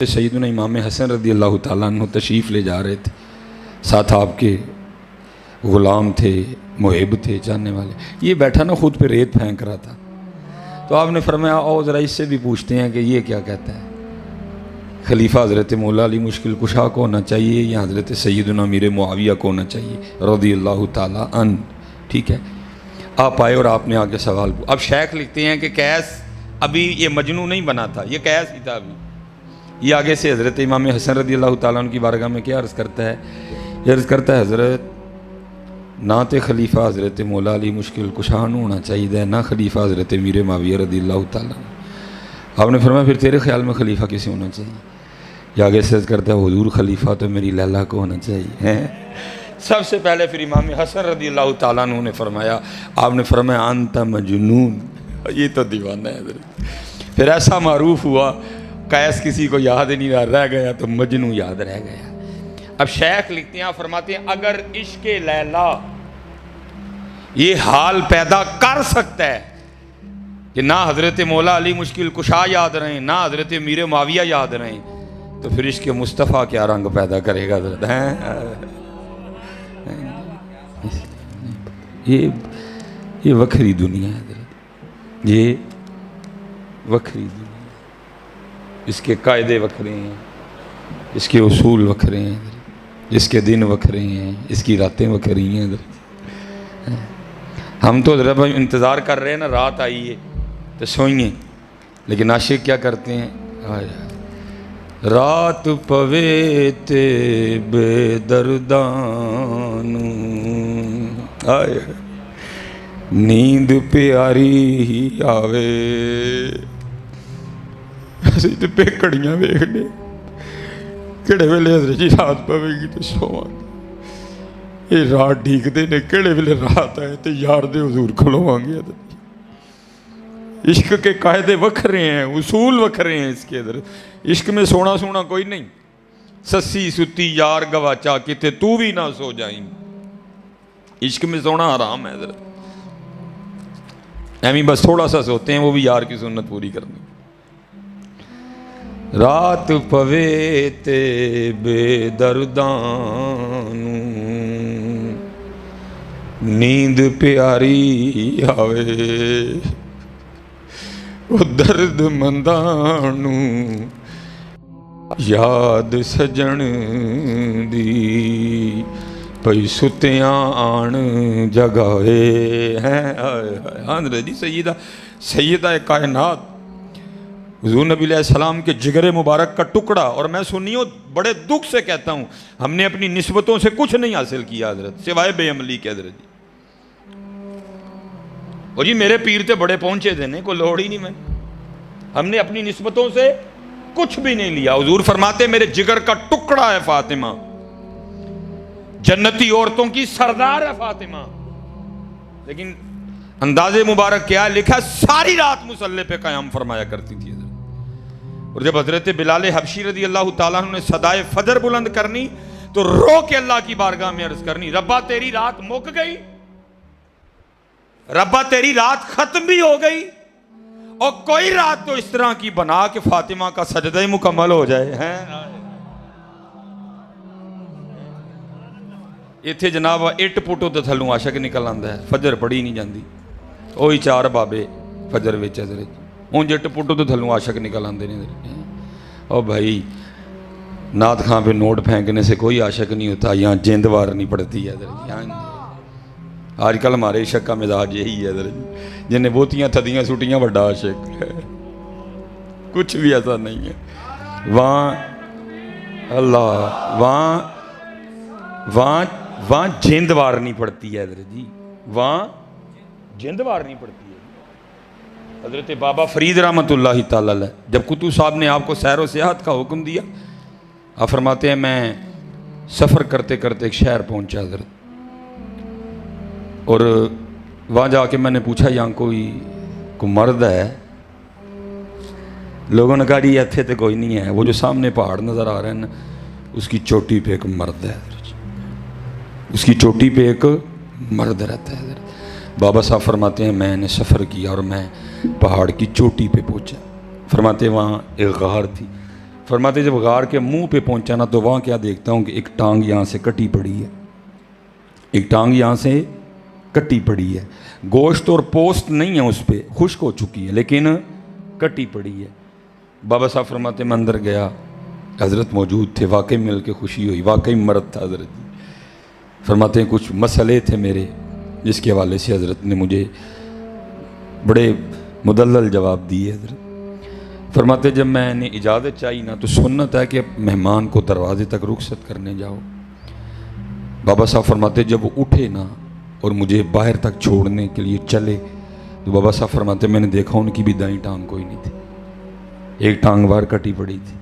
سیدنا امام حسن رضی اللہ تعالیٰ عنہ تشریف لے جا رہے تھے، ساتھ آپ کے غلام تھے، محب تھے، جاننے والے۔ یہ بیٹھا نا خود پہ ریت پھینک رہا تھا، تو آپ نے فرمایا آؤ ذرا اس سے بھی پوچھتے ہیں کہ یہ کیا کہتا ہے۔ خلیفہ حضرت مولا علی مشکل کشا کو ہونا چاہیے یا حضرت سیدنا امیر معاویہ کو ہونا چاہیے رضی اللہ تعالیٰ عنہ؟ ٹھیک ہے، آپ آئے اور آپ نے آگے سوال پوچھا۔ اب شیخ لکھتے ہیں کہ قیس ابھی یہ مجنون نہیں بنا تھا، یہ قیس ہی تھا ابھی۔ یہ آگے سے حضرت امام حسن رضی اللہ تعالیٰ عنہ کی بارگاہ میں کیا عرض کرتا ہے؟ یہ عرض کرتا ہے حضرت نہ تے خلیفہ حضرت مولا علی مشکل کشا نو ہونا چاہیے، نہ خلیفہ حضرت امیر معاویہ رضی اللہ تعالیٰ عنہ۔ آپ نے فرمایا پھر تیرے خیال میں خلیفہ کسے ہونا چاہیے؟ یہ آگے سے عرض کرتا ہے حضور خلیفہ تو میری لیلا کو ہونا چاہیے۔ سب سے پہلے پھر امام حسن رضی اللہ تعالیٰ عنہ نے فرمایا، آپ نے فرمایا انت مجنون، یہ تو دیوانہ ہے حضرت۔ پھر ایسا معروف ہوا قیس کسی کو یاد نہیں رہ گیا تو مجنون یاد رہ گیا۔ اب شیخ لکھتے ہیں، فرماتے ہیں اگر عشق لیلا یہ حال پیدا کر سکتا ہے کہ نہ حضرت مولا علی مشکل کشا یاد رہیں نہ حضرت امیر معاویہ یاد رہیں، تو پھر عشق مصطفیٰ کیا رنگ پیدا کرے گا حضرت؟ یہ وکھری دنیا ہے حضرت، یہ وکھری دنیا، اس کے قاعدے وکھرے ہیں، اس کے اصول وکھرے ہیں، اس کے دن وکھرے ہیں، اس کی راتیں وکھری ہیں حضرت۔ ہم تو حضرت انتظار کر رہے ہیں نا رات آئی ہے تو سوئیں، لیکن عاشق کیا کرتے ہیں؟ رات پوے تے بے دردان آئے نیند پیاری ہی آوے، اسی تو پہ کڑیاں ویکھنے کہڑے ویلے حضرت جی رات پوے گی تو سواں گے، یہ رات ڈھیکتے نے کہڑے ویلے رات آئے تو یار دے حضور کھلواں گے حضرت۔ عشق کے قاعدے وکھرے ہیں، اصول وکھرے ہیں اس کے حضرت۔ عشق میں سونا سونا کوئی نہیں، سسی ستی یار گواچا کتے تو بھی نہ سو جائیں، عشق میں سونا حرام ہے حضرت۔ ایمی بس تھوڑا سا سوتے ہیں، وہ بھی یار کی سنت پوری کرنی۔ رات پوے تے بے دردان نیند پیاری آوے، وہ درد مندانو یاد سجن دی پئی ستیاں آن جگاوے ہیں۔ حضرت جی سیدہ کائنات حضور نبی علیہ السلام کے جگر مبارک کا ٹکڑا، اور میں سنیوں بڑے دکھ سے کہتا ہوں ہم نے اپنی نسبتوں سے کچھ نہیں حاصل کیا حضرت سوائے بے عملی کے حضرت جی۔ اور جی میرے پیر تے بڑے پہنچے دینے کو لوڑ ہی نہیں، میں ہم نے اپنی نسبتوں سے کچھ بھی نہیں لیا۔ حضور فرماتے میرے جگر کا ٹکڑا ہے فاطمہ، جنتی عورتوں کی سردار ہے فاطمہ، لیکن انداز مبارک کیا لکھا، ساری رات مصلی پہ قیام فرمایا کرتی تھی حضرت۔ اور جب حضرت بلال حبشی رضی اللہ تعالیٰ عنہ نے صدائے فجر بلند کرنی تو رو کے اللہ کی بارگاہ میں عرض کرنی، ربا تیری رات مک گئی، ربا تیری رات ختم بھی ہو گئی، اور کوئی رات تو اس طرح کی بنا کہ فاطمہ کا سجدہ مکمل ہو جائے۔ اتھے جناب اٹ پٹو تے تھلوں عاشق نکل آندا ہے، فجر پڑھی نہیں جاندی، وہی چار بابے فجر وچ حضرت اونج اٹ پٹو تے تھلوں عاشق نکل آندے نے۔ او بھائی نعت خاں پہ نوٹ پھینکنے سے کوئی عاشق نہیں ہوتا، یہاں جیند وار نہیں پڑتی ہے حضرت۔ آج کل ہمارے عشق کا مزاج یہی ہے حضرت، جنہیں بوتیاں تھدیاں سوٹیاں بڑا عاشق ہے، کچھ بھی ایسا نہیں ہے۔ وہاں اللہ وہاں جیندوار نہیں پڑتی ہے حضرت جی، وہاں جیندوار نہیں پڑتی ہے۔ حضرت بابا فرید رحمۃ اللہ تعالیٰ علیہ جب قطب صاحب نے آپ کو سیر و سیاحت کا حکم دیا، آپ فرماتے ہیں میں سفر کرتے کرتے ایک شہر پہنچا حضرت، اور وہاں جا کے میں نے پوچھا یہاں کوئی مرد ہے؟ لوگوں نے کہا جی ایتھے تو کوئی نہیں ہے، وہ جو سامنے پہاڑ نظر آ رہے ہیں نا اس کی چوٹی پہ ایک مرد ہے، اس کی چوٹی پہ ایک مرد رہتا ہے حضرت۔ بابا صاحب فرماتے ہیں میں نے سفر کیا اور میں پہاڑ کی چوٹی پہ پہنچا، فرماتے ہیں وہاں ایک غار تھی، فرماتے جب غار کے منہ پہ پہنچا نا تو وہاں کیا دیکھتا ہوں کہ ایک ٹانگ یہاں سے کٹی پڑی ہے، ایک ٹانگ یہاں سے کٹی پڑی ہے، گوشت اور پوست نہیں ہے اس پہ، خشک ہو چکی ہے لیکن کٹی پڑی ہے۔ بابا صاحب فرماتے میں اندر گیا، حضرت موجود تھے، واقعی مل کے خوشی ہوئی، واقعی مرد تھا حضرت جی۔ فرماتے ہیں کچھ مسئلے تھے میرے جس کے حوالے سے حضرت نے مجھے بڑے مدلل جواب دیے حضرت۔ فرماتے جب میں نے اجازت چاہی نا تو سنت ہے کہ مہمان کو دروازے تک رخصت کرنے جاؤ۔ بابا صاحب فرماتے جب وہ اٹھے نا اور مجھے باہر تک چھوڑنے کے لیے چلے تو بابا صاحب فرماتے میں نے دیکھا ان کی بھی دائیں ٹانگ کوئی نہیں تھی، ایک ٹانگ باہر کٹی پڑی تھی۔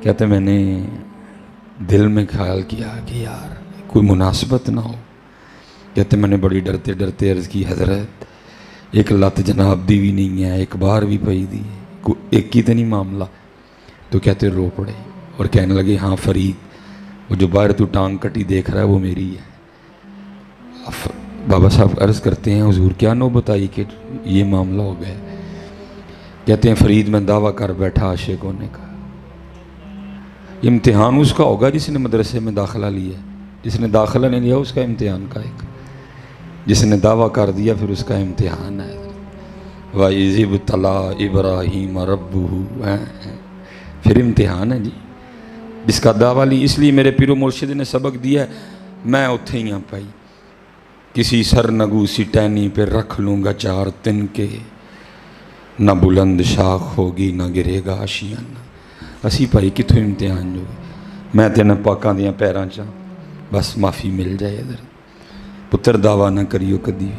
کہتے میں نے دل میں خیال کیا کہ یار کوئی مناسبت نہ ہو۔ کہتے میں نے بڑی ڈرتے ڈرتے عرض کی حضرت ایک لت جناب دی بھی نہیں ہے، ایک بار بھی پئی دی ہے، ایک کی تو نہیں معاملہ۔ تو کہتے رو پڑے اور کہنے لگے ہاں فرید وہ جو باہر تو ٹانگ کٹی دیکھ رہا ہے وہ میری ہے۔ بابا صاحب عرض کرتے ہیں حضور کیا نوبت آئی کہ یہ معاملہ ہو گیا؟ کہتے ہیں فرید میں دعویٰ کر بیٹھا عاشق ہونے کا، امتحان اس کا ہوگا جس نے مدرسے میں داخلہ لیا، جس نے داخلہ نہیں لیا اس کا امتحان کا ایک، جس نے دعویٰ کر دیا پھر اس کا امتحان ہے۔ وَإِذِ ابْتَلَىٰ إِبْرَاهِيمَ رَبُّهُ، پھر امتحان ہے جی، جس کا دعویٰ لی۔ اس لیے میرے پیر و مرشد نے سبق دیا ہے، میں اتھے ہی پائی کسی سرنگو سی ٹہنی پہ رکھ لوں گا چار تن کے، نہ بلند شاخ ہوگی نہ گرے گا آشیانہ۔ اسی پائی کتوں امتحان جو میں تینا پاکاں دیاں پیراں چاہ بس معافی مل جائے ادھر۔ پتر دعویٰ نہ کریو کدی،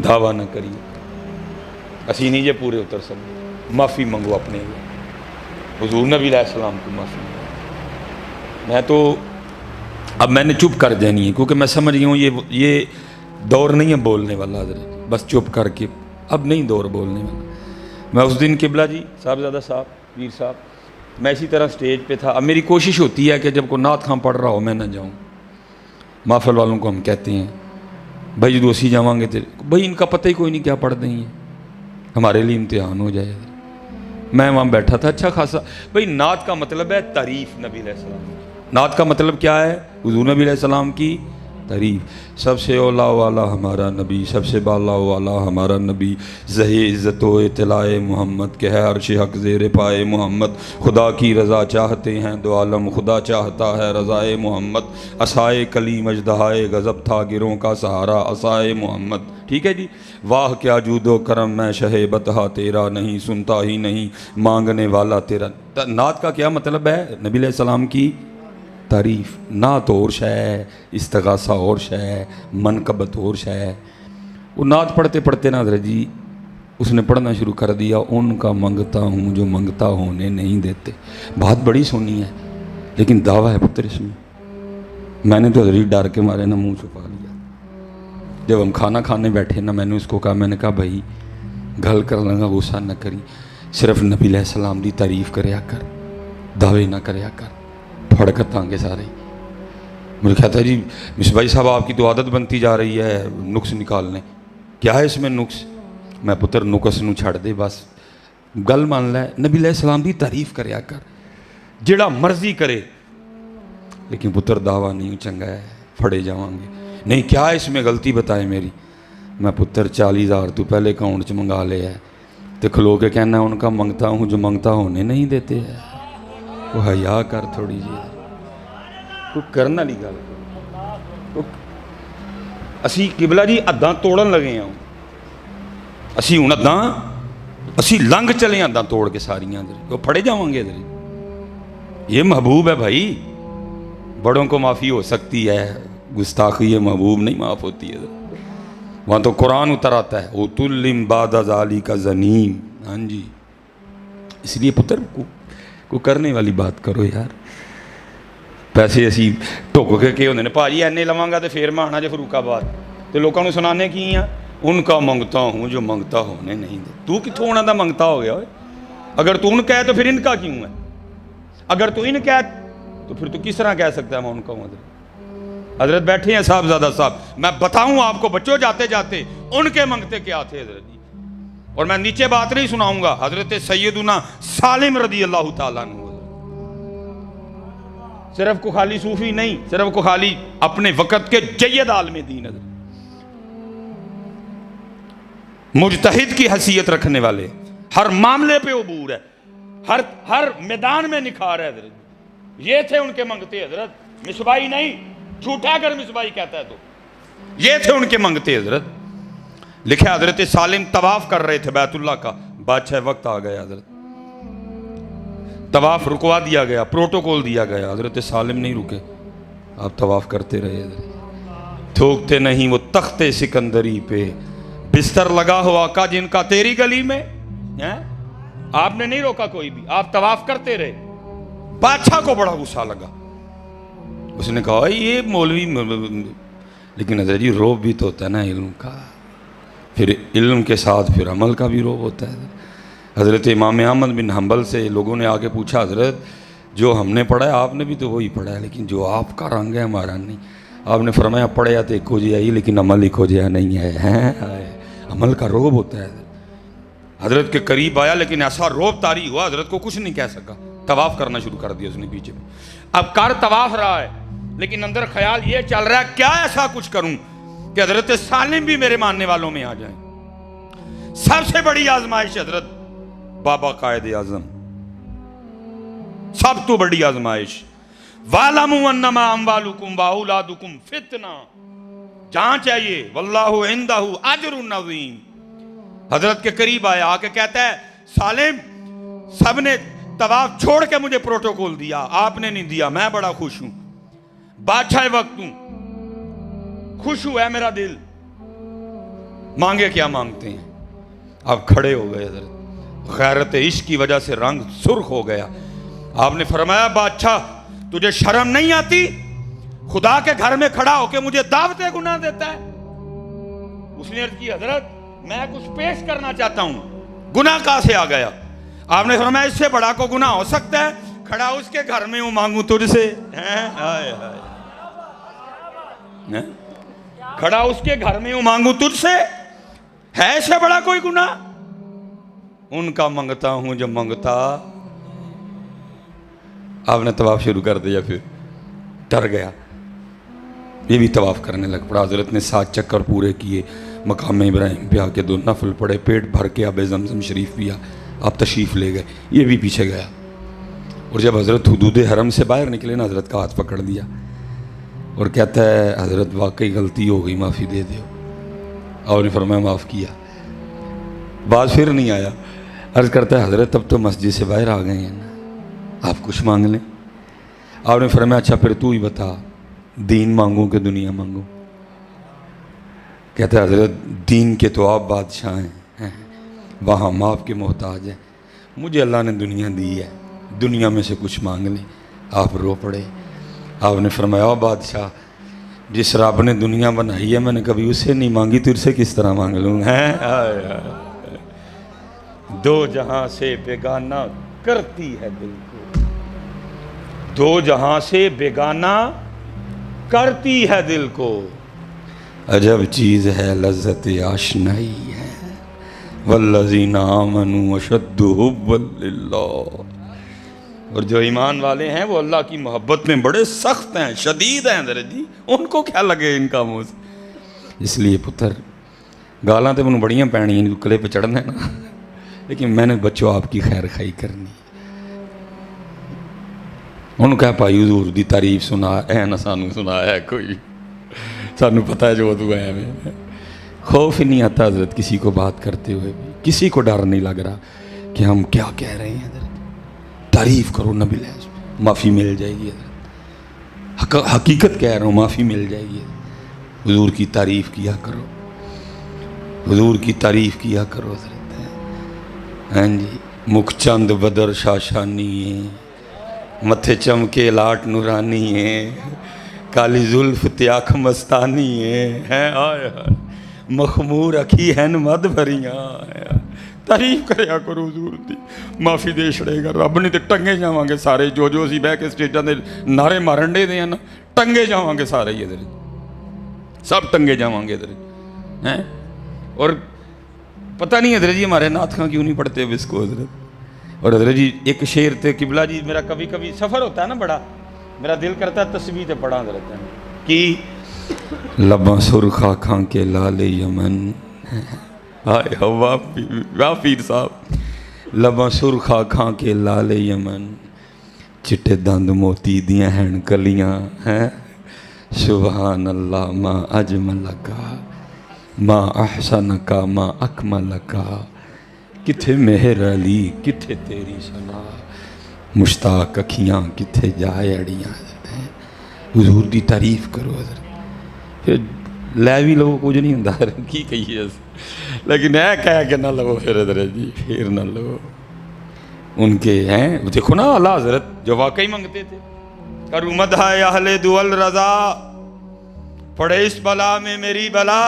دعویٰ نہ کریو، اسی نہیں جے پورے اتر سکتے، معافی منگو اپنے لیے، حضور نبی علیہ السلام کو معافی منگو۔ میں تو اب میں نے چپ کر جانی ہے کیونکہ میں سمجھ گیا ہوں یہ دور نہیں ہے بولنے والا حضرت، بس چپ کر کے اب نہیں دور بولنے والا۔ میں اس دن قبلہ جی صاحبزادہ صاحب پیر صاحب میں اسی طرح سٹیج پہ تھا۔ اب میری کوشش ہوتی ہے کہ جب کوئی نعت خواں پڑھ رہا ہو میں نہ جاؤں۔ محفل والوں کو ہم کہتے ہیں بھائی جدو اسی جاؤں گے تو بھائی ان کا پتہ ہی کوئی نہیں کیا پڑھ دیں گے، ہمارے لیے امتحان ہو جائے۔ میں وہاں بیٹھا تھا اچھا خاصا۔ بھائی نعت کا مطلب ہے تعریف نبی علیہ السلام کی، نعت کا مطلب کیا ہے؟ حضور نبی علیہ السلام کی تعریف۔ سب سے اولا والا ہمارا نبی، سب سے بالا والا ہمارا نبی، زہی عزت و اطلاع محمد کہ ہے عرش حق زیر پائے محمد، خدا کی رضا چاہتے ہیں دو عالم، خدا چاہتا ہے رضائے محمد، عصائے کلیم اژدہائے غضب تھا گروں کا سہارا عصائے محمد۔ ٹھیک ہے جی، واہ کیا جود و کرم میں شہ بتہا تیرا، نہیں سنتا ہی نہیں مانگنے والا تیرا۔ نعت کا کیا مطلب ہے؟ نبی علیہ السلام کی تعریف۔ نعت اور شے ہے، استغاثہ اور شے ہے، منقبت اور شے ہے۔ وہ نعت پڑھتے پڑھتے نا حضرت جی اس نے پڑھنا شروع کر دیا، ان کا منگتا ہوں جو منگتا ہونے نہیں دیتے۔ بات بڑی سونی ہے لیکن دعویٰ ہے پتر اس میں نے تو حضرت ڈر کے مارے نہ منہ چھپا لیا۔ جب ہم کھانا کھانے بیٹھے نا میں نے اس کو کہا، میں نے کہا بھائی گھل کر لگا غصہ نہ کری، صرف نبی علیہ السلام دی تعریف کریا کر، دعوے نہ کریا کر۔ پھڑکت آنگے سارے مجھے کہتا ہے جی مصباحی صاحب آپ کی تو عادت بنتی جا رہی ہے نقص نکالنے، کیا ہے اس میں نقص؟ میں پتر نقص نو چھڑ دے، بس گل مان لے، نبی علیہ السلام دی تعریف کریا کر، جڑا مرضی کرے، لیکن پتر دعویٰ نہیں چنگا ہے، پھڑے جاواں گے۔ نہیں کیا ہے اس میں غلطی بتائے میری؟ میں پتر 40,000 تو پہلے اکاؤنٹ چ منگا لے ہے تو کھلو کے کہنا ہے ان کا منگتا ہوں جو منگتا ہونے نہیں دیتے ہے۔ وہ حیا کر تھوڑی جی، کوئی کرن والی گل۔ اسی قبلہ جی حداں توڑن لگے ہوں، اسی ہوں حداں اسی لنگ چلے حداں توڑ کے ساریاں وہ پھڑے جاؤں گے ادھر۔ یہ محبوب ہے بھائی، بڑوں کو معافی ہو سکتی ہے، گستاخی محبوب نہیں معاف ہوتی ہے۔ وہاں تو قرآن اتر آتا ہے اُتُلِّم بَعْدَ ذَلِكَ زَنِيمٌ۔ ہاں جی، اس لیے پتر کو کرنے والی بات کرو یار۔ پیسے اسی ٹھک کے ہوندے نے بھاجی اینے لواں گا تو پھر میں آنا جے فروخ آباد تو لوگوں کو سنانے کی ہیں ان کا منگتا ہوں جو منگتا ہونے نہیں دے۔ تو کتوں انہوں دا منگتا ہو گیا ہوئے؟ اگر تو ان کہے تو پھر ان کا کیوں ہے؟ اگر تو ان کہے تو پھر تو کس طرح کہہ سکتا ہے میں ان کا ہوں؟ حضرت بیٹھے ہیں صاحبزادہ صاحب، میں بتاؤں آپ کو بچوں جاتے جاتے ان کے منگتے کیا تھے حضرت جی؟ اور میں نیچے بات نہیں سناؤں گا، حضرت سیدنا سالم رضی اللہ تعالیٰ عنہ، صرف کو خالی صوفی نہیں، صرف کو خالی اپنے وقت کے جید عالم دین، مجتہد کی حیثیت رکھنے والے، ہر معاملے پہ عبور ہے، ہر میدان میں نکھار ہے حضرت۔ یہ تھے ان کے منگتے حضرت، مصباحی نہیں، جھوٹا اگر مصباحی کہتا ہے تو یہ تھے ان کے منگتے حضرت۔ لکھے حضرت سالم طواف کر رہے تھے بیت اللہ کا، بادشاہ وقت آ گیا حضرت، طواف رکوا دیا گیا، پروٹوکول دیا گیا، حضرت سالم نہیں رکے، آپ طواف کرتے رہے حضرت۔ تھوکتے نہیں وہ تخت سکندری پہ، بستر لگا ہو آقا جن کا تیری گلی میں، آپ نے نہیں روکا کوئی بھی، آپ طواف کرتے رہے۔ بادشاہ کو بڑا غصہ لگا، اس نے کہا یہ مولوی، لیکن حضرت جی روب بھی تو ہوتا ہے نا علم کا، پھر علم کے ساتھ پھر عمل کا بھی روب ہوتا ہے۔ حضرت امام احمد بن حنبل سے لوگوں نے آ کے پوچھا حضرت جو ہم نے پڑھا ہے آپ نے بھی تو وہی پڑھا ہے، لیکن جو آپ کا رنگ ہے ہمارا نہیں۔ آپ نے فرمایا پڑھیا تو ایک ہو جیا ہی، لیکن عمل ایک ہو جیا نہیں ہے، عمل کا روب ہوتا ہے۔ حضرت کے قریب آیا لیکن ایسا روب طاری ہوا حضرت کو کچھ نہیں کہہ سکا، طواف کرنا شروع کر دیا اس نے پیچھے میں۔ اب کر طواف رہا ہے لیکن اندر خیال یہ چل رہا ہے کیا ایسا کچھ کروں کہ حضرت سالم بھی میرے ماننے والوں میں آ جائیں۔ سب سے بڑی آزمائش حضرت بابا قائد اعظم، سب تو بڑی آزمائش، وَاعْلَمُوا أَنَّمَا أَمْوَالُكُمْ وَأَوْلَادُكُمْ فِتْنَةٌ، جہاں چاہیے وَاللَّهُ عِنْدَهُ أَجْرٌ عَظِيمٌ۔ حضرت کے قریب آیا، آ کے کہتا ہے سالم سب نے طواف چھوڑ کے مجھے پروٹوکول دیا، آپ نے نہیں دیا، میں بڑا خوش ہوں، بادشاہ وقت ہوں، خوش ہوا ہے میرا دل، مانگے کیا مانگتے ہیں۔ آپ کھڑے ہو گئے حضرت، غیرت عشق کی وجہ سے رنگ سرخ ہو گیا۔ آپ نے فرمایا بادشاہ تجھے شرم نہیں آتی، خدا کے گھر میں کھڑا ہو کے مجھے دعوت گناہ دیتا ہے؟ اس نے عرض کی حضرت میں کچھ پیش کرنا چاہتا ہوں، گناہ کہاں سے آ گیا؟ آپ نے فرمایا اس سے بڑا کو گناہ ہو سکتا ہے؟ کھڑا اس کے گھر میں ہوں مانگوں تجھ سے، کھڑا اس کے گھر میں ہوں مانگوں تجھ سے، ہے اس سے بڑا کوئی گناہ؟ ان کا منگتا ہوں جو منگتا۔ آپ نے طواف شروع کر دیا، پھر ڈر گیا، یہ بھی طواف کرنے لگ پڑا۔ حضرت نے 7 چکر پورے کیے، مقام ابراہیم پہ آ کے 2 نفل پڑے، پیٹ بھر کے آب زمزم شریف پیا، آپ تشریف لے گئے، یہ بھی پیچھے گیا۔ اور جب حضرت حدود حرم سے باہر نکلے نا، حضرت کا ہاتھ پکڑ دیا اور کہتا ہے حضرت واقعی غلطی ہو گئی، معافی دے دیو۔ اور نے فرمایا معاف کیا، بعد پھر نہیں آیا۔ عرض کرتا ہے حضرت اب تو مسجد سے باہر آ گئے ہیں نا، آپ کچھ مانگ لیں۔ آپ نے فرمایا اچھا پھر تو ہی بتا، دین مانگوں کہ دنیا مانگوں؟ کہتا ہے حضرت دین کے تو آپ بادشاہ ہیں، وہاں ہم آپ کے محتاج ہیں، مجھے اللہ نے دنیا دی ہے، دنیا میں سے کچھ مانگ لیں۔ آپ رو پڑے۔ آپ نے فرمایا بادشاہ جس رب نے دنیا بنائی ہے میں نے کبھی اسے نہیں مانگی، تو اسے کس طرح مانگ لوں؟ دو جہاں سے بیگانہ کرتی ہے دل کو، دو جہاں سے بیگانہ کرتی ہے دل کو، عجب چیز ہے لذت آشنائی ہے، والذین آمنوا اشد حبا للہ۔ اور جو ایمان والے ہیں وہ اللہ کی محبت میں بڑے سخت ہیں، شدید ہیں حضرت جی، ان کو کیا لگے ان کاموں سے۔ اس لیے پتر گالاں تو منوں بڑیاں پینی ہیں، کلے پہ چڑھنا ہے نا، لیکن میں نے بچوں آپ کی خیر خائی کرنی۔ انہوں کہا پائی حضور دی تعریف سنا اے نہ سانو سنایا ہے کوئی، سانو پتہ ہے جو تو ہے میں۔ خوف ہی نہیں آتا حضرت کسی کو بات کرتے ہوئے بھی، کسی کو ڈر نہیں لگ رہا کہ ہم کیا کہہ رہے ہیں حضرت۔ تعریف کرو نبی لحظ، معافی مل جائے گی حضرت، حقیقت کہہ رہا ہوں معافی مل جائے گی۔ حضور کی تعریف کیا کرو، حضور کی تعریف کیا کرو حضرت۔ ہاں جی، مکھ چند بدر شاشانی ہے، متھے چمکے لاٹ نورانی ہے، کالی زلف تیاکھ مستانی ہے، آئے مخمور اکھی ہیں مد بھریاں۔ تعریف کریا کرو حضور دی، معافی دے چھڑے گا رب نے، تے ٹنگے جاواں گے سارے، جو جو اسی بہ کے سٹیجاں دے نعرے مارن دے ہیں نا، ٹنگے جاواں گے سارے ادھر، سب ٹنگے جاواں گے ادھر ہیں۔ اور پتہ نہیں حضرت جی ہمارے نعت خواں کیوں نہیں پڑھتے اب اس کو حضرت. اور حضرت جی ایک شعر تھے قبلہ جی، میرا کبھی کبھی سفر ہوتا ہے نا بڑا، میرا دل کرتا ہے تسبیح تے پڑھا حضرت کی لباں سرخا کھان کے لال یمن. ہائے واہ پیر صاحب. لباں سرخا کھان کے لال یمن، چٹے دند موتی دیاں ہیں کلیاں ہیں. سبحان اللہ ما اجمل کا ما احسن کا ما اکمل کا. کتھے مہر علی کتھے تیری سنا، مشتاق اکھیاں کتھے جائے اڑیاں. حضور دی تعریف کرو حضرت. پھر لے بھی لو کچھ نہیں ہوں حضرت کی کہیے، لیکن اے کہہ کے نہ لو پھر حضرت جی، پھر نہ لو. ان کے ہیں دیکھو نا اعلیٰ حضرت جو واقعی منگتے تھے. کروں مدح اہل دول رضا، پڑے اس بلا میں میری بلا.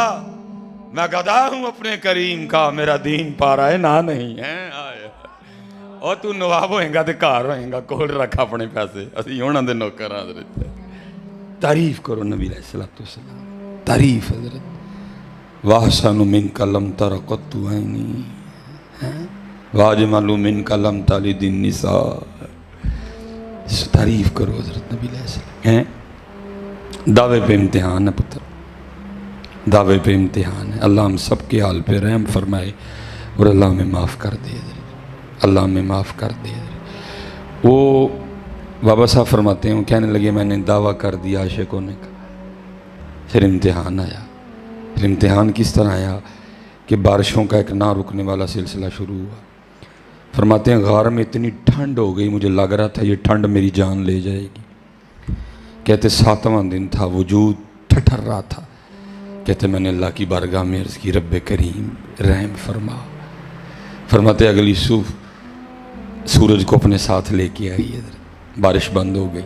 میں گدا ہوں اپنے کریم کا، میرا دین پا رہا ہے نہ نہیں ہے. اور تو نواب ہوئیں گا تے کار ہوئیں گا، کول رکھ اپنے پیسے، اسی ہونا دے نوکر حضرت. تعریف کرو نبی علیہ الصلوۃ والسلام. تعریف حضرت. واحسن منک لم تر قط عینی واجمل منک لم تلد النساء. تعریف کرو حضرت نبی علیہ السلام. دعوے پہ امتحان ہے پتر، دعوے پہ امتحان ہے. اللہ ہم سب کے حال پہ رحم فرمائے اور اللہ ہمیں معاف کر دے حضرت، اللہ ہمیں معاف کر دے حضرت. وہ بابا صاحب فرماتے ہیں، کہنے لگے میں نے دعویٰ کر دیا عاشق ہونے کا. پھر امتحان آیا. پھر امتحان کس طرح آیا کہ بارشوں کا ایک نہ رکنے والا سلسلہ شروع ہوا. فرماتے ہیں غار میں اتنی ٹھنڈ ہو گئی، مجھے لگ رہا تھا یہ ٹھنڈ میری جان لے جائے گی. کہتے 7واں دن تھا، وجود ٹھٹر رہا تھا. کہتے میں نے اللہ کی بارگاہ میں عرض کی رب کریم رحم فرما. فرماتے اگلی صبح سورج کو اپنے ساتھ لے کے آئی حضرت، بارش بند ہو گئی.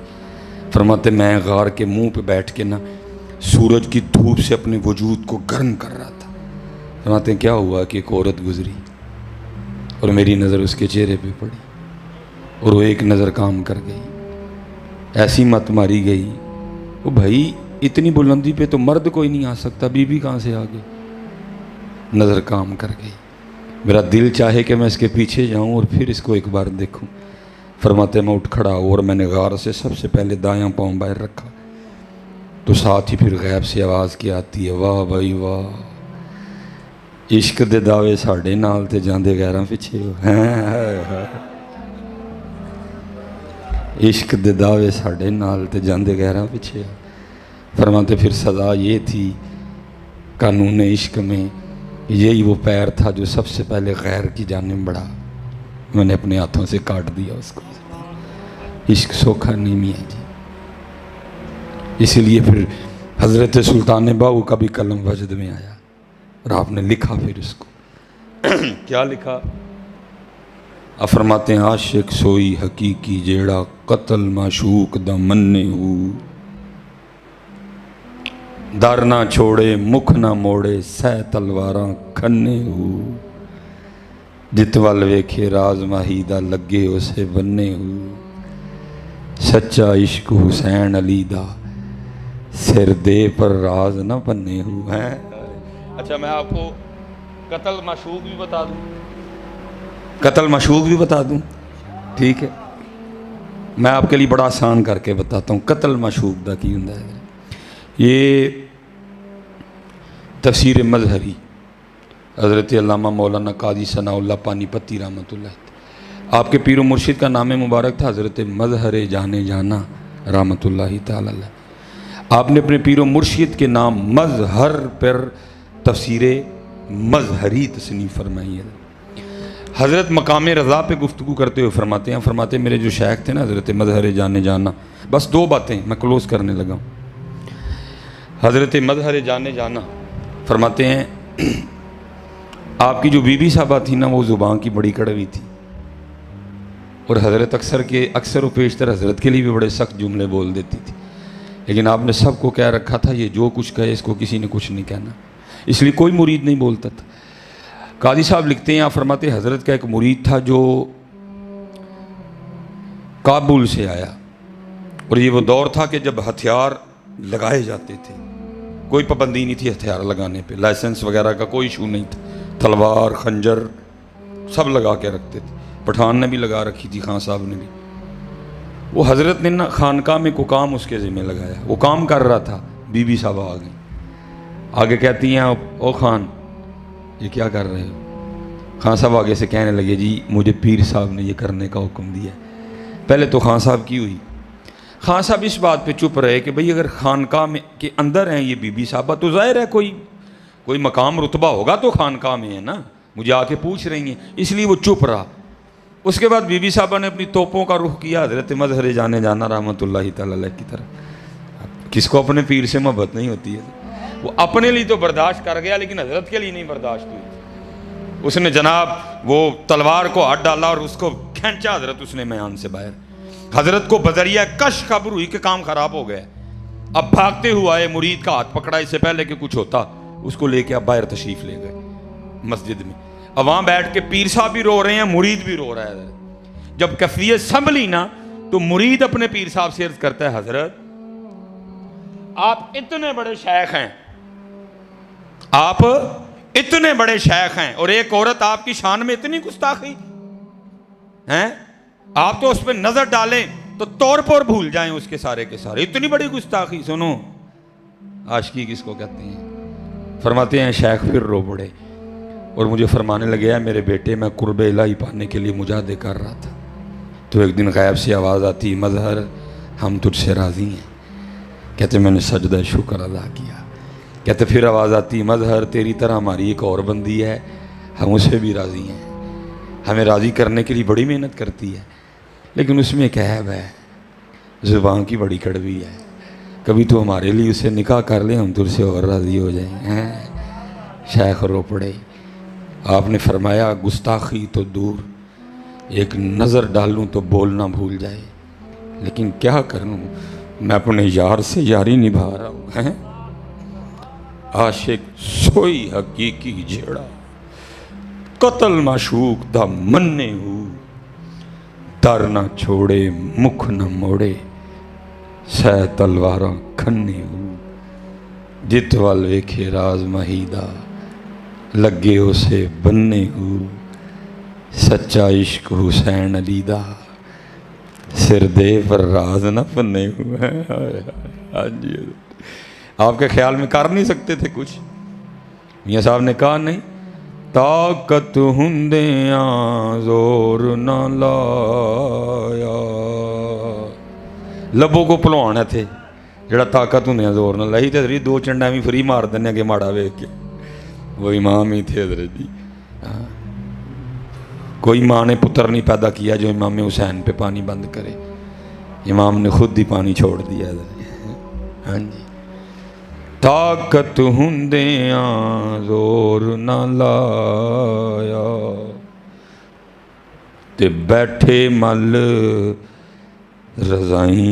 فرماتے میں غار کے منہ پہ بیٹھ کے نا سورج کی دھوپ سے اپنے وجود کو گرم کر رہا تھا. فرماتے ہیں کیا ہوا کہ ایک عورت گزری اور میری نظر اس کے چہرے پہ پڑی اور وہ ایک نظر کام کر گئی. ایسی مت ماری گئی، وہ بھائی اتنی بلندی پہ تو مرد کوئی نہیں آ سکتا، بی بی کہاں سے آ گئی. نظر کام کر گئی. میرا دل چاہے کہ میں اس کے پیچھے جاؤں اور پھر اس کو ایک بار دیکھوں. فرماتے میں اٹھ کھڑا اور میں نے غار سے سب سے پہلے دایاں پاؤں باہر رکھا تو ساتھ ہی پھر غیب سے آواز کی آتی ہے، واہ بھائی واہ، عشق دے دعوے ساڑھے نال تے جاندے غیراں پیچھے ہو. عشق دے دعوے ساڑھے نال تے جاندے غیراں پیچھے ہو. فرماتے پھر سزا یہ تھی قانون عشق میں، یہی وہ پیر تھا جو سب سے پہلے غیر کی جانب بڑھا، میں نے اپنے ہاتھوں سے کاٹ دیا اس کو. عشق سوکھا نہیں میاں جی. اسی لیے پھر حضرت سلطان باہو کا بھی قلم وجد میں آیا اور آپ نے لکھا پھر اس کو. کیا لکھا؟ آپ فرماتے ہیں عاشق سوئی حقیقی جیڑا قتل معشوق دا مننے ہو، در نہ چھوڑے مکھ نہ موڑے سہ تلواراں کھنے ہو، جت ول ویکھے راز ماہی دا لگے اسے بننے ہو، سچا عشق حسین علی دا سر دے پر راز نہ بننے ہو. ہیں اچھا میں آپ کو قتل معشوق بھی بتا دوں، قتل معشوق بھی بتا دوں، ٹھیک ہے؟ میں آپ کے لیے بڑا آسان کر کے بتاتا ہوں قتل معشوق دا کی ہوندا ہے. یہ تفسیر مظہری حضرت علامہ مولانا قاضی ثناء اللہ پانی پتی رحمۃ اللہ، آپ کے پیر و مرشد کا نام مبارک تھا حضرت مظہر جانے جانا رحمۃ اللہ تعالی علیہ. آپ نے اپنے پیر و مرشد کے نام مظہر پر تفسیر مظہری تصنیف فرمائی ہے. حضرت مقام رضا پہ گفتگو کرتے ہوئے فرماتے ہیں، فرماتے میرے جو شیخ تھے نا حضرت مظہر جانے جانا، بس 2 باتیں میں کلوز کرنے لگا ہوں. حضرت مظہر جانے جانا فرماتے ہیں آپ کی جو بی بی صاحبہ تھی نا وہ زبان کی بڑی کڑوی تھی اور حضرت اکثر و بیشتر حضرت کے لیے بھی بڑے سخت جملے بول دیتی تھی، لیکن آپ نے سب کو کہہ رکھا تھا یہ جو کچھ کہے اس کو کسی نے کچھ نہیں کہنا، اس لیے کوئی مرید نہیں بولتا تھا. قاضی صاحب لکھتے ہیں، آپ فرماتے حضرت کا ایک مرید تھا جو کابل سے آیا اور یہ وہ دور تھا کہ جب ہتھیار لگائے جاتے تھے، کوئی پابندی نہیں تھی ہتھیار لگانے پہ، لائسنس وغیرہ کا کوئی ایشو نہیں تھا، تلوار خنجر سب لگا کے رکھتے تھے. پٹھان نے بھی لگا رکھی تھی, خان صاحب نے بھی. وہ حضرت نے نا خانقاہ میں کو کام اس کے ذمہ لگایا, وہ کام کر رہا تھا, بی بی صاحب آ گئی, آگے کہتی ہیں او خان یہ کیا کر رہے ہو؟ خان صاحب آگے سے کہنے لگے جی مجھے پیر صاحب نے یہ کرنے کا حکم دیا. پہلے تو خان صاحب کی ہوئی. خان صاحب اس بات پہ چپ رہے کہ بھئی اگر خانقاہ میں کے اندر ہیں یہ بی بی صاحبہ تو ظاہر ہے کوئی مقام رتبہ ہوگا تو خانقاہ میں ہے نا, مجھے آ کے پوچھ رہی ہیں, اس لیے وہ چپ رہا. اس کے بعد بی بی صاحبہ نے اپنی توپوں کا رخ کیا حضرت مظہر جانے جانا رحمۃ اللہ تعالی علیہ کی طرف. کس کو اپنے پیر سے محبت نہیں ہوتی ہے؟ وہ اپنے لیے تو برداشت کر گیا لیکن حضرت کے لیے نہیں برداشت ہوئی. اس نے جناب وہ تلوار کو ہاتھ ڈالا اور اس کو کھینچا حضرت اس نے میان سے باہر. حضرت کو بذریعہ کش خبر ہوئی کہ کام خراب ہو گیا. اب بھاگتے ہوئے آئے, مرید کا ہاتھ پکڑا, اس سے پہلے کہ کچھ ہوتا اس کو لے کے اب باہر تشریف لے گئے مسجد میں. اب وہاں بیٹھ کے پیر صاحب بھی رو رہے ہیں, مرید بھی رو رہا ہے. جب کیفیت سنبھلی نا تو مرید اپنے پیر صاحب سے عرض کرتا ہے حضرت آپ اتنے بڑے شیخ ہیں, آپ اتنے بڑے شیخ ہیں اور ایک عورت آپ کی شان میں اتنی گستاخی ہیں, آپ تو اس پہ نظر ڈالیں تو طور پر بھول جائیں اس کے سارے کے سارے. اتنی بڑی گستاخی. سنو عاشقی کس کو کہتے ہیں؟ فرماتے ہیں شیخ پھر رو پڑے اور مجھے فرمانے لگے میرے بیٹے میں قرب الہی پانے کے لیے مجاہدے کر رہا تھا تو ایک دن غیب سے آواز آتی مظہر ہم تجھ سے راضی ہیں. کہتے میں نے سجدہ شکر ادا کیا. کہتے پھر آواز آتی مظہر تیری طرح ہماری ایک اور بندی ہے, ہم اسے بھی راضی ہیں, ہمیں راضی کرنے کے لیے بڑی محنت کرتی ہے لیکن اس میں ایک عیب ہے, زبان کی بڑی کڑوی ہے. کبھی تو ہمارے لیے اسے نکاح کر لیں, ہم تجھ سے اور راضی ہو جائیں. شیخ رو پڑے. آپ نے فرمایا گستاخی تو دور, ایک نظر ڈالوں تو بولنا بھول جائے, لیکن کیا کروں میں اپنے یار سے یاری نبھا رہا ہوں. عاشق سوئی حقیقی جھیڑا, قتل معشوق دا مننے ہو, در نہ چھوڑے مکھ نہ موڑے, سہ تلواراں کھنے ہو, جت وال ویکھے راز مہیدہ لگے اسے بننے ہو, سچا عشق حسین علی دا سر دے پر راز نہ بننے ہو. جی آپ کے خیال میں کر نہیں سکتے تھے کچھ؟ میاں صاحب نے کہا نہیں, طاقت ہندیاں زور نہ لایا. لبوں کو پلوانا تھے جڑا طاقت ہندیاں زور نہ لائی تے دو چنڈا بھی فری مار دینے کہ ماڑا ویکھ کے. وہ امام ہی تھے حضرت جی. کوئی ماں نے پتر نہیں پیدا کیا جو امام حسین پہ پانی بند کرے, امام نے خود ہی پانی چھوڑ دیا حضرت. ہاں جی, طاقت ہندیاں زور نہ لایا تے بیٹھے مل رضائیں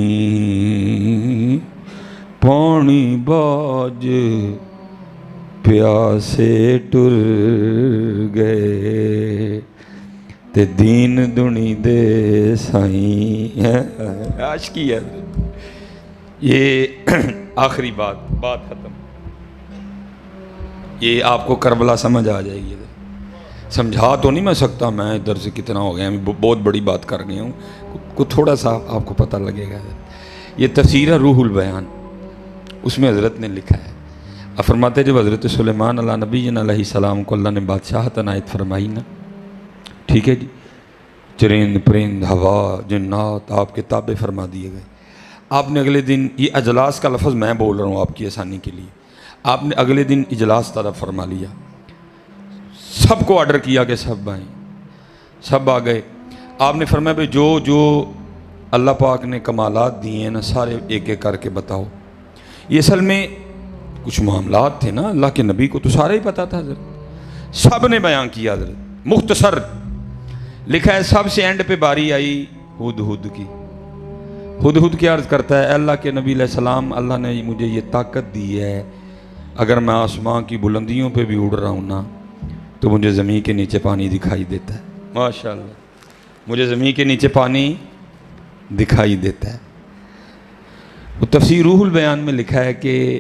پانی باج پیاسے ٹر گئے تے دین دنی دے سائیں. عاشقی ہے. یہ آخری بات ختم. یہ آپ کو کربلا سمجھ آ جائے گی. سمجھا تو نہیں میں سکتا, میں ادھر سے کتنا ہو گیا, بہت بڑی بات کر گیا ہوں, کچھ تھوڑا سا آپ کو پتہ لگے گا. یہ تفسیر ہے روح البیان, اس میں حضرت نے لکھا ہے. اب فرماتے جب حضرت سلیمان علیہ نبی علیہ السلام کو اللہ نے بادشاہت عنایت فرمائی نا, ٹھیک ہے جی, چرند پرند ہوا جنات آپ کے تابع فرما دیے گئے. آپ نے اگلے دن, یہ اجلاس کا لفظ میں بول رہا ہوں آپ کی آسانی کے لیے, آپ نے اگلے دن اجلاس طلب فرما لیا, سب کو آرڈر کیا کہ سب آئیں, سب آ گئے. آپ نے فرمایا بھائی جو اللہ پاک نے کمالات دیے ہیں نا سارے ایک ایک کر کے بتاؤ. یہ اصل میں کچھ معاملات تھے نا, اللہ کے نبی کو تو سارا ہی پتہ تھا حضرت, سب نے بیان کیا حضرت. مختصر لکھا ہے, سب سے اینڈ پہ باری آئی ہدہد کی. ہدہد کیا عرض کرتا ہے, اے اللہ کے نبی علیہ السلام, اللہ نے مجھے یہ طاقت دی ہے, اگر میں آسمان کی بلندیوں پہ بھی اڑ رہا ہوں نا تو مجھے زمین کے نیچے پانی دکھائی دیتا ہے. ماشاءاللہ, مجھے زمین کے نیچے پانی دکھائی دیتا ہے. وہ تفسیر روح البیان میں لکھا ہے کہ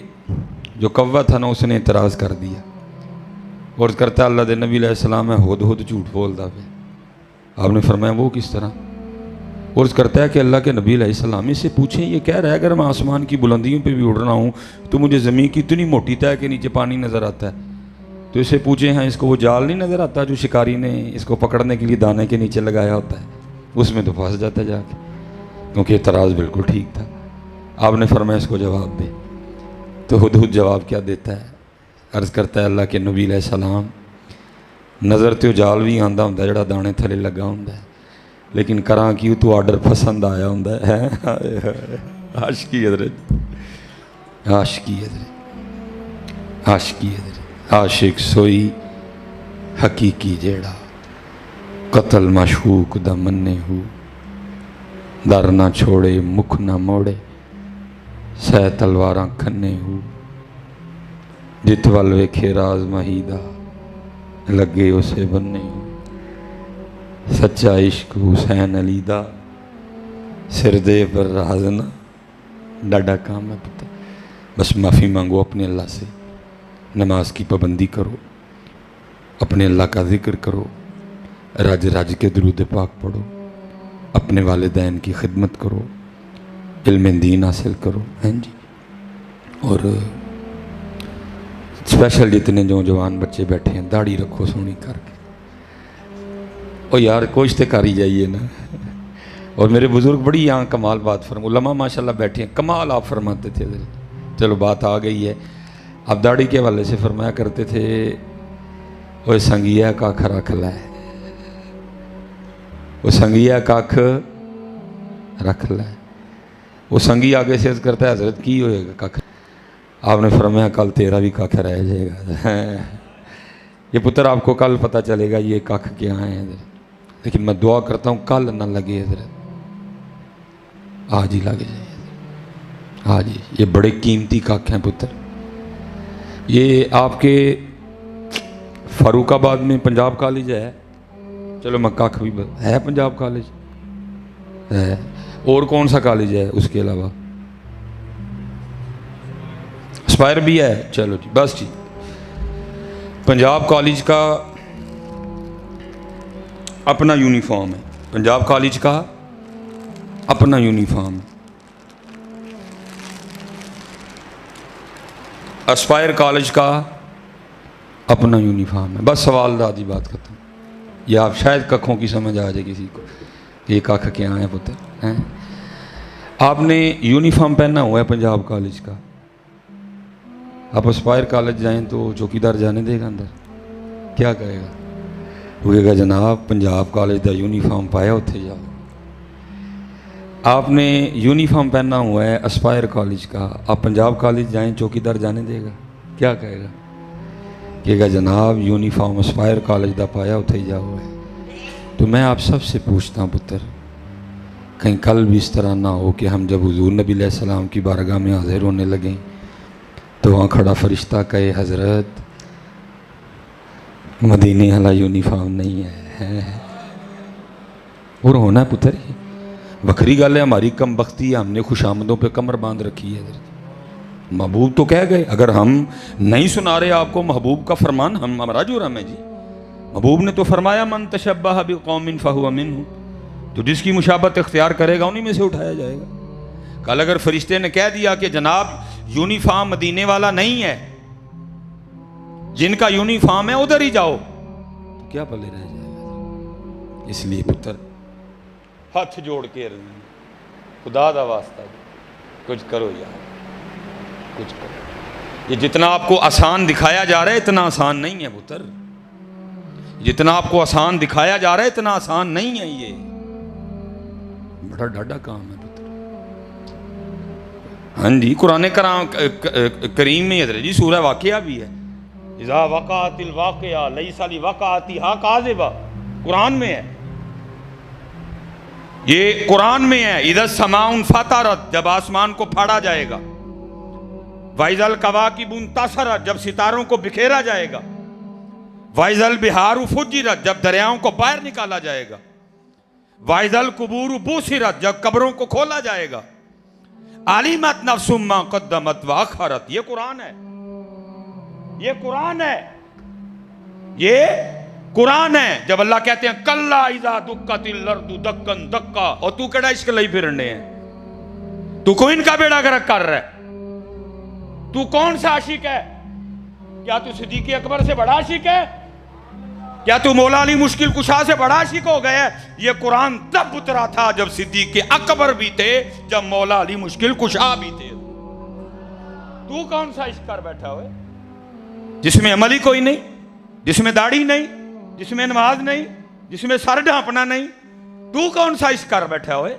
جو کوا تھا نا اس نے اعتراض کر دیا, عرض کرتا ہے اللہ دے نبی علیہ السلام ہے ہد جھوٹ بولتا پہ. آپ نے فرمایا وہ کس طرح؟ عرض کرتا ہے کہ اللہ کے نبی علیہ السلام اس سے پوچھیں یہ کہہ رہا ہے اگر میں آسمان کی بلندیوں پہ بھی اڑ رہا ہوں تو مجھے زمین کی اتنی موٹی تہ کہ نیچے پانی نظر آتا ہے. تو اسے پوچھیں ہاں اس کو وہ جال نہیں نظر آتا جو شکاری نے اس کو پکڑنے کے لیے دانے کے نیچے لگایا ہوتا ہے, اس میں تو پھنس جاتا ہے جا کے, کیونکہ اعتراض بالکل ٹھیک تھا. آپ نے فرمایا اس کو جواب دے. تو ہد جواب کیا دیتا ہے؟ عرض کرتا ہے اللہ کے نبی علیہ السلام نظر تو جال بھی آندا ہوندا جڑا دانے تھلے لگا ہوندا ہے, لیکن کراں کیوں تو آرڈر پسند آیا ہوندا ہے. عاشقی حضرت, عاشقی حضرت, عاشقی حضرت. عاشق سوئی حقیقی جیڑا قتل مشوق دا مننے ہو, در نہ چھوڑے مکھ نہ موڑے سہ تلواراں کھنے ہو, جت ول ویکھے راز مہیدہ لگے اسے بننے ہو. سچا عشق حسین علی دا سر دے پر راز نہ ڈاڈا کام ہے پتہ. بس معافی مانگو اپنے اللہ سے, نماز کی پابندی کرو, اپنے اللہ کا ذکر کرو, رج رج کے درود پاک پڑھو, اپنے والدین کی خدمت کرو, علم دین حاصل کرو ہیں جی. اور اسپیشل جتنے جوان بچے بیٹھے ہیں داڑھی رکھو سونی کر کے, اور یار کوشش کر ہی جائیے نا. اور میرے بزرگ بڑی یہاں کمال بات علماء ماشاءاللہ بیٹھے ہیں, کمال آپ فرماتے تھے. چلو بات آ گئی ہے, آپ داڑھی کے حوالے سے فرمایا کرتے تھے وہ سنگیا کاکھ رکھ لے, وہ سنگیا کاکھ رکھ لے. وہ سنگی آگے سے عرض کرتا ہے حضرت کی ہوئے گا کاکھ؟ آپ نے فرمایا کل تیرا بھی کاکھ رہ جائے گا. یہ پتر آپ کو کل پتہ چلے گا یہ کاکھ کیا ہیں حضرت, لیکن میں دعا کرتا ہوں کل نہ لگے حضرت, آج ہی لگ جائے آج ہی. یہ بڑے قیمتی کاکھ ہیں پتر. یہ آپ کے فاروق آباد میں پنجاب کالج ہے, چلو میں کاکھ بھی ہے پنجاب کالج ہے, اور کون سا کالج ہے اس کے علاوہ؟ اسپائر بھی ہے, چلو جی بس ٹھیک. پنجاب کالج کا اپنا یونیفارم ہے, پنجاب کالج کا اپنا یونیفارم ہے, اسپائر کالج کا اپنا یونیفارم ہے. بس سوال دادی بات ختم. یہ آپ شاید ککھوں کی سمجھ آ جائے کسی کو کہ یہ ککھ کیا ہیں پتر ہیں. آپ نے یونیفارم پہنا ہوا ہے پنجاب کالج کا, آپ اسپائر کالج جائیں تو چوکیدار جانے دے گا اندر؟ کیا کہے گا؟ وہ کہے گا جناب پنجاب کالج کا یونیفارم پایا اتنے جاؤ. آپ نے یونیفارم پہنا ہوا ہے اسپائر کالج کا, آپ پنجاب کالج جائیں چوکیدار جانے دے گا؟ کیا کہے گا؟ کہے گا جناب یونیفارم اسپائر کالج کا پایا اتنے جاؤ ہے. تو میں آپ سب سے پوچھتا ہوں پتر, کہیں کل بھی اس طرح نہ ہو کہ ہم جب حضور نبی علیہ السلام کی بارگاہ میں حاضر ہونے لگیں تو وہاں کھڑا فرشتہ کہے حضرت مدینے والا یونیفارم نہیں ہے. اور ہونا ہے پتر, یہ بکری گل ہے ہماری کم بختی ہے, ہم نے خوش آمدوں پہ کمر باندھ رکھی ہے. محبوب تو کہہ گئے, اگر ہم نہیں سنا رہے آپ کو محبوب کا فرمان, ہمارا جرم ہے جی. محبوب نے تو فرمایا من تشبہ بقوم فہو منہم, تو جس کی مشابہت اختیار کرے گا انہی میں سے اٹھایا جائے گا. کل اگر فرشتے نے کہہ دیا کہ جناب یونیفارم مدینے والا نہیں ہے, جن کا یونیفارم ہے ادھر ہی جاؤ, تو کیا پلے رہ جائے گا. اس لیے پتر ہاتھ جوڑ کے خدا دا واسطہ کچھ کرو یار, کچھ کرو. یہ جتنا آپ کو آسان دکھایا جا رہا ہے اتنا آسان نہیں ہے پتر, جتنا آپ کو آسان دکھایا جا رہا ہے اتنا آسان نہیں ہے. یہ بڑا ڈاڈا کام ہے پتر. ہاں جی قرآن کریم میں حضرت جی سورہ واقعہ بھی ہے, اذا وقعت الواقعہ لیس لوقعتھا کاذبہ, قرآن میں ہے, یہ قرآن میں ہے. اذا السماء انفطرت, جب آسمان کو پھاڑا جائے گا. وَإِذَا الْكَوَاكِبُ انتَثَرَتْ, جب ستاروں کو بکھیرا جائے گا. وَإِذَا الْبِحَارُ فُجِّرَتْ, جب دریاؤں کو باہر نکالا جائے گا. وَإِذَا الْقُبُورُ بُعْثِرَتْ, جب قبروں کو کھولا جائے گا. عَلِمَتْ نَفْسٌ مَّا قَدَّمَتْ وَأَخَّرَتْ, یہ قرآن ہے, یہ قرآن ہے. یہ قرآن ہے. جب اللہ کہتے ہیں کلا اذا دکت الارض دکن دکا، اور تو کیڑا عشق لئی پھرنے ہیں؟ تو کو ان کا بیڑا گرک کر رہا ہے؟ تو کون سا عاشق ہے؟ کیا تو صدیق اکبر سے بڑا عاشق ہے؟ کیا تو مولا علی مشکل کشا سے بڑا عاشق ہو گیا ہے؟ یہ قرآن تب اترا تھا جب صدیق اکبر بھی تھے، جب مولا علی مشکل کشا بھی تھے. تو کون سا عشق کر بیٹھا ہوئے جس میں عمل ہی کوئی نہیں، جس میں داڑھی نہیں، جس میں نماز نہیں، جس میں سر ڈھانپنا نہیں؟ تو کون سا عشق کر بیٹھا ہوئے؟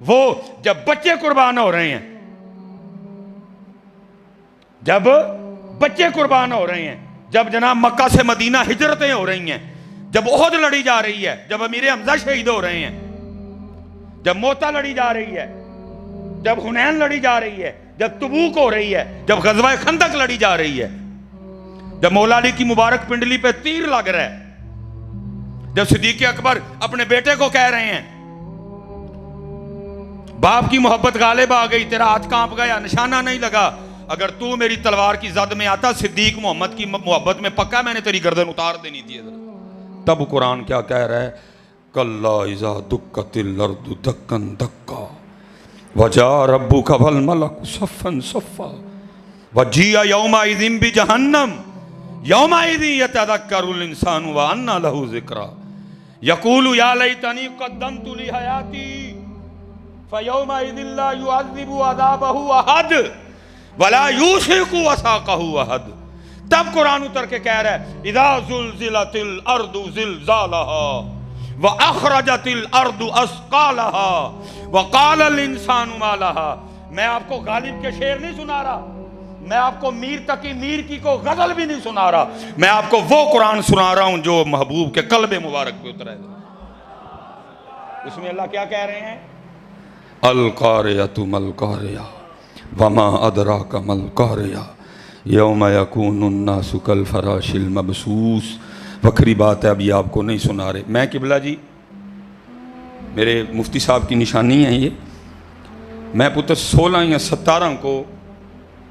وہ جب بچے قربان ہو رہے ہیں، جب بچے قربان ہو رہے ہیں، جب جناب مکہ سے مدینہ ہجرتیں ہو رہی ہیں، جب احد لڑی جا رہی ہے، جب امیر حمزہ شہید ہو رہے ہیں، جب موتا لڑی جا رہی ہے، جب حنین لڑی جا رہی ہے، جب تبوک ہو رہی ہے، جب غزوہ خندق لڑی جا رہی ہے، جب مولا علی کی مبارک پنڈلی پہ تیر لگ رہا ہے، جب صدیق اکبر اپنے بیٹے کو کہہ رہے ہیں باپ کی محبت غالب آ گئی، تیرا ہاتھ کانپ گیا، نشانہ نہیں لگا، اگر تو میری تلوار کی زد میں آتا، صدیق محمد کی محبت میں پکا، میں نے تیری گردن اتار دینی تھی. تب قرآن کیا کہہ رہا ہے؟ کلا اذا دکت الارض دکن دکا وجاء ربک والملک صفا صفا وجیء یومئذ بجہنم یومئذ یتذکر الانسان وانى له ذکری یقول یا لیتنی قدمت لحیاتی فیومئذ لا یعذب عذابہ احد ولا یوثق وثاقہ احد. تب قرآن اتر کے کہہ رہا ہے اذا زلزلت الارض زلزالها واخرجت الارض اثقالها وقال الانسان ما لها. میں آپ کو غالب کے شعر نہیں سنا رہا، میں آپ کو میر تقی میر کی کو غزل بھی نہیں سنا رہا، میں آپ کو وہ قرآن سنا رہا ہوں جو محبوب کے قلب مبارک پہ اترا ہے. اس میں اللہ کیا کہہ رہے ہیں؟ القاریۃ ما القاریہ وما ادراک ما القاریہ یوم یکون الناس کالفراش المبثوث. وکری بات ہے، اب یہ آپ کو نہیں سنا رہے. میں قبلہ جی، میرے مفتی صاحب کی نشانی ہے یہ، میں پتر 16 یا 17 کو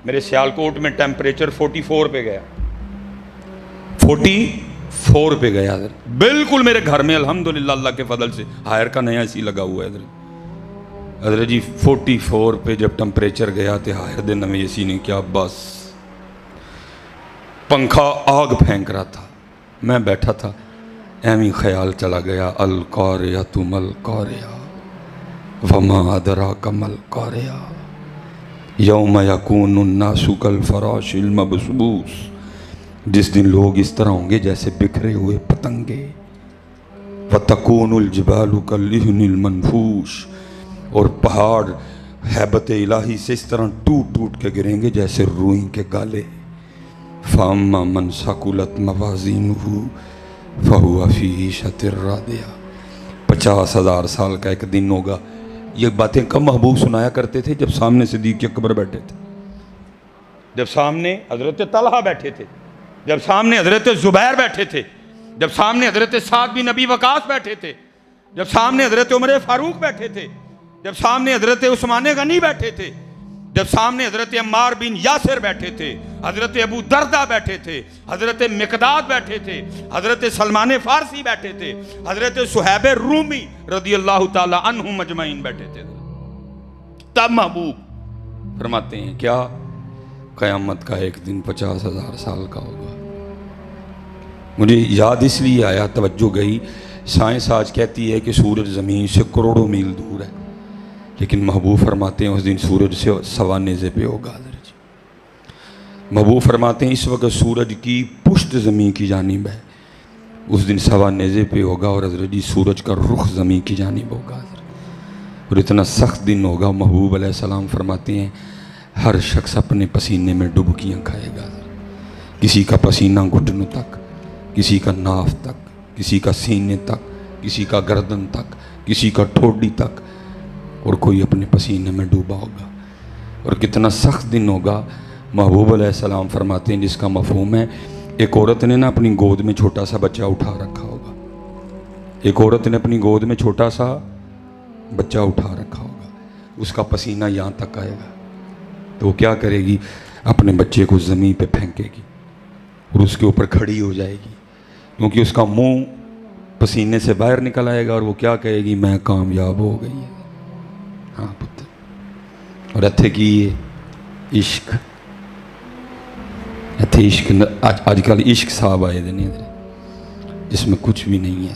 میرے سیالکوٹ میں ٹیمپریچر 44 پہ گیا، 44 پہ گیا بالکل میرے گھر میں الحمدللہ اللہ کے فضل سے ہائر کا نیا اسی لگا ہوا ہے حضرت جی. 44 پہ جب ٹیمپریچر گیا تو ہائر دن میں اسی نہیں کیا، بس پنکھا آگ پھینک رہا تھا، میں بیٹھا تھا، ایمی خیال چلا گیا القاریۃ ما القاریہ وما ادراک ما القاریہ یوم یکون الناس کالفراش المبثوث. جس دن لوگ اس طرح ہوں گے جیسے بکھرے ہوئے پتنگے. وتکون الجبال کالعہن المنفوش، اور پہاڑ ہیبت الہی سے اس طرح ٹوٹ ٹوٹ کے گریں گے جیسے روئی کے گالے. فاما من ثقلت موازینہ فہو فی عیشۃ راضیہ. 50,000 سال کا ایک دن ہوگا. یہ باتیں کم محبوب سنایا کرتے تھے جب سامنے صدیق اکبر بیٹھے تھے، جب سامنے حضرت طلحہ بیٹھے تھے، جب سامنے حضرت زبیر بیٹھے تھے، جب سامنے حضرت سعد بن ابی وقاص بیٹھے تھے، جب سامنے حضرت عمر فاروق بیٹھے تھے، جب سامنے حضرت عثمان غنی بیٹھے تھے، جب سامنے حضرت عمار بن یاسر بیٹھے تھے، حضرت ابو دردہ بیٹھے تھے، حضرت مقداد بیٹھے تھے، حضرت سلمان فارسی بیٹھے تھے، حضرت صہیب رومی رضی اللہ تعالی عنہم اجمعین بیٹھے تھے، تب محبوب فرماتے ہیں کیا؟ قیامت کا ایک دن 50,000 سال کا ہوگا. مجھے یاد اس لیے آیا، توجہ گئی، سائنس آج کہتی ہے کہ سورج زمین سے کروڑوں میل دور ہے، لیکن محبوب فرماتے ہیں اس دن سورج سے 1.25 نیزے پہ ہوگا. حضرت محبوب فرماتے ہیں اس وقت سورج کی پشت زمین کی جانب ہے، اس دن 1.25 نیزے پہ ہوگا، اور حضرت جی سورج کا رخ زمین کی جانب ہوگا. اور اتنا سخت دن ہوگا، محبوب علیہ السلام فرماتے ہیں ہر شخص اپنے پسینے میں ڈبکیاں کھائے گا. کسی کا پسینہ گھٹنوں تک، کسی کا ناف تک، کسی کا سینے تک، کسی کا گردن تک، کسی کا ٹھوڈی تک، اور کوئی اپنے پسینے میں ڈوبا ہوگا. اور کتنا سخت دن ہوگا. محبوب علیہ السلام فرماتے ہیں جس کا مفہوم ہے ایک عورت نے نا اپنی گود میں چھوٹا سا بچہ اٹھا رکھا ہوگا، ایک عورت نے اپنی گود میں چھوٹا سا بچہ اٹھا رکھا ہوگا، اس کا پسینہ یہاں تک آئے گا، تو وہ کیا کرے گی؟ اپنے بچے کو زمین پہ پھینکے گی اور اس کے اوپر کھڑی ہو جائے گی کیونکہ اس کا منہ پسینے سے باہر نکل آئے گا اور وہ کیا کہے گی؟ میں کامیاب ہو گئی ہے۔ ہاں پتر، اور اتھے کی یہ عشق، اتھے عشق آج کل عشق صاحب آئے دے نہیں جس میں کچھ بھی نہیں ہے۔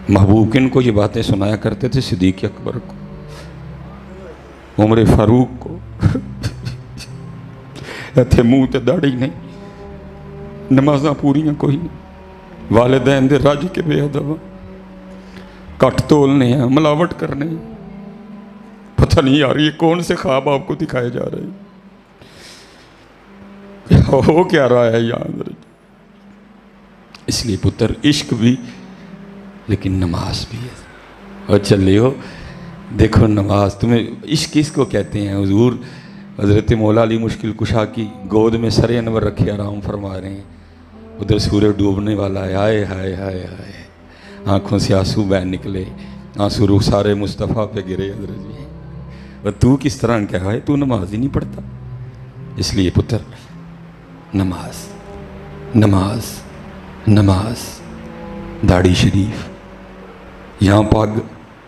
محبوب کن کو یہ باتیں سنایا کرتے تھے؟ صدیق اکبر کو، عمر فاروق کو۔ اتھے منہ تے داڑھی نہیں، نمازاں پوریاں کوئی نہیں، والدین دے راج کے بے ادب، کٹ تولنے ہیں، ملاوٹ کرنے ہیں۔ پتہ نہیں یار یہ کون سے خواب آپ کو دکھائے جا رہے ہیں، ہو کیا رہا ہے یہاں؟ اس لیے پتر عشق بھی لیکن نماز بھی ہے۔ اور چلے ہو دیکھو نماز، تمہیں عشق کس کو کہتے ہیں؟ حضور حضرت مولا علی مشکل کشا کی گود میں سر انور رکھے آرام فرما رہے ہیں، ادھر سورج ڈوبنے والا ہے، ہائے ہائے ہائے ہائے، آنکھوں سے آنسو بہہ نکلے، آنسو رخسارے مصطفیٰ پہ گرے حضرت جی۔ اور تو کس طرح کہا ہے تو نماز ہی نہیں پڑھتا؟ اس لیے پتر نماز نماز نماز، داڑھی شریف، یہاں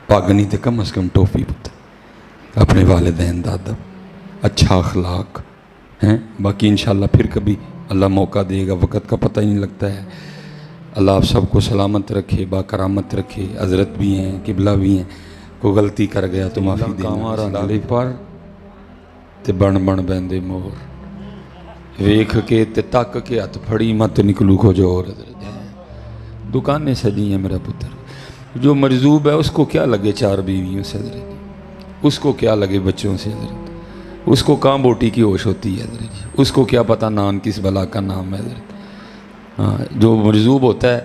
پاگ نہیں تھے، کم از کم ٹوپی پتر، اپنے والدین دادا، اچھا اخلاق ہیں۔ باقی انشاءاللہ پھر کبھی اللہ موقع دے گا، وقت کا پتہ ہی نہیں لگتا ہے۔ اللہ آپ سب کو سلامت رکھے، با کرامت رکھے۔ حضرت بھی ہیں، قبلہ بھی ہیں، کوئی غلطی کر گیا تو معافی دینا۔ پر تے بن بن بہندے مور، ویکھ کے تے تک کے ہاتھ پھڑی مت نکلو کچھ اور۔ دکانیں سجی ہیں میرا پتر، جو مجذوب ہے اس کو کیا لگے چار بیویوں سے حضرت، اس کو کیا لگے بچوں سے حضرت، اس کو کہاں بوٹی کی ہوش ہوتی ہے حضرت، اس کو کیا پتہ نان کس بلا کا نام ہے حضرت۔ ہاں، جو مجذوب ہوتا ہے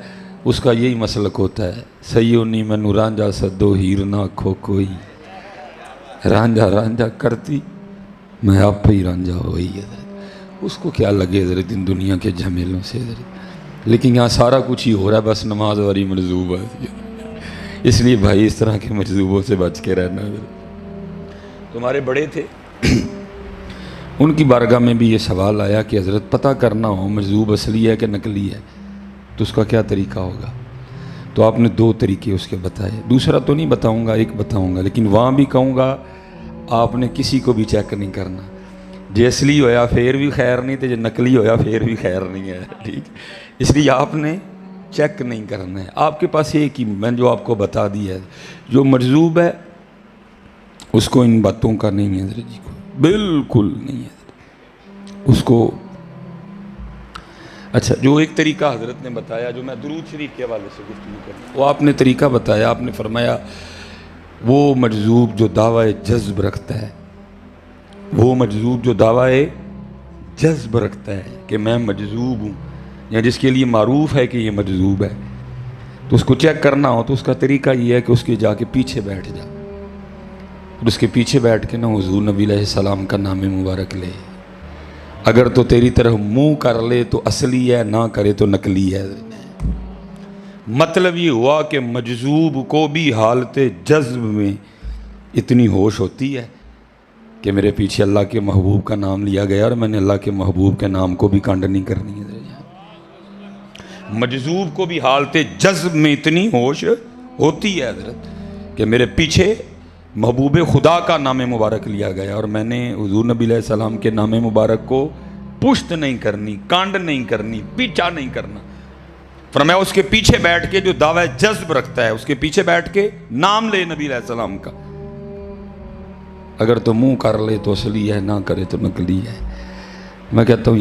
اس کا یہی مسلک ہوتا ہے، سیونی مینو رانجھا سدو ہیر نہ کھو کوئی، رانجھا رانجھا کرتی میں آپ ہی رانجھا ہوئی حضرت۔ اس کو کیا لگے حضرت ان دنیا کے جھمیلوں سے حضرت، لیکن یہاں سارا کچھ ہی ہو رہا ہے، بس نماز والی مجذوب ہے۔ اس لیے بھائی اس طرح کے مجذوبوں سے بچ کے رہنا حضرت۔ تمہارے بڑے تھے، ان کی بارگاہ میں بھی یہ سوال آیا کہ حضرت پتہ کرنا ہو مجذوب اصلی ہے کہ نقلی ہے تو اس کا کیا طریقہ ہوگا؟ تو آپ نے دو طریقے اس کے بتائے، دوسرا تو نہیں بتاؤں گا، ایک بتاؤں گا، لیکن وہاں بھی کہوں گا آپ نے کسی کو بھی چیک نہیں کرنا، جے اصلی ہویا پھر بھی خیر نہیں، تو جے نقلی ہویا پھر بھی خیر نہیں ہے، ٹھیک؟ اس لیے آپ نے چیک نہیں کرنا ہے، آپ کے پاس ایک ہی میں جو آپ کو بتا دی ہے، جو مجذوب ہے اس کو ان باتوں کا نہیں ہے حضرت جی کو، بالکل نہیں ہے اس کو۔ اچھا، جو ایک طریقہ حضرت نے بتایا، جو میں درود شریف کے حوالے سے گفتگو کروں، وہ آپ نے طریقہ بتایا، آپ نے فرمایا وہ مجذوب جو دعوی جذب رکھتا ہے، وہ مجذوب جو دعوی جذب رکھتا ہے کہ میں مجذوب ہوں، یا جس کے لیے معروف ہے کہ یہ مجذوب ہے، تو اس کو چیک کرنا ہو تو اس کا طریقہ یہ ہے کہ اس کے جا کے پیچھے بیٹھ جا، اور اس کے پیچھے بیٹھ کے نا حضور نبی علیہ السلام کا نام مبارک لے، اگر تو تیری طرف منہ کر لے تو اصلی ہے، نہ کرے تو نقلی ہے۔ مطلب یہ ہوا کہ مجذوب کو بھی حالت جذب میں اتنی ہوش ہوتی ہے کہ میرے پیچھے اللہ کے محبوب کا نام لیا گیا اور میں نے اللہ کے محبوب کے نام کو بھی کانڈ نہیں کرنی ہے۔ مجذوب کو بھی حالت جذب میں اتنی ہوش ہوتی ہے حضرت کہ میرے پیچھے محبوب خدا کا نام مبارک لیا گیا اور میں نے حضور نبی علیہ السلام کے نام مبارک کو پشت نہیں کرنی، کانڈ نہیں کرنی، پیچھا نہیں کرنا۔ فرمایا اس کے پیچھے بیٹھ کے جو دعوی جذب رکھتا ہے اس کے پیچھے بیٹھ کے نام لے نبی علیہ السلام کا، اگر تو منہ کر لے تو اصلی ہے، نہ کرے تو نقلی ہے۔ میں کہتا ہوں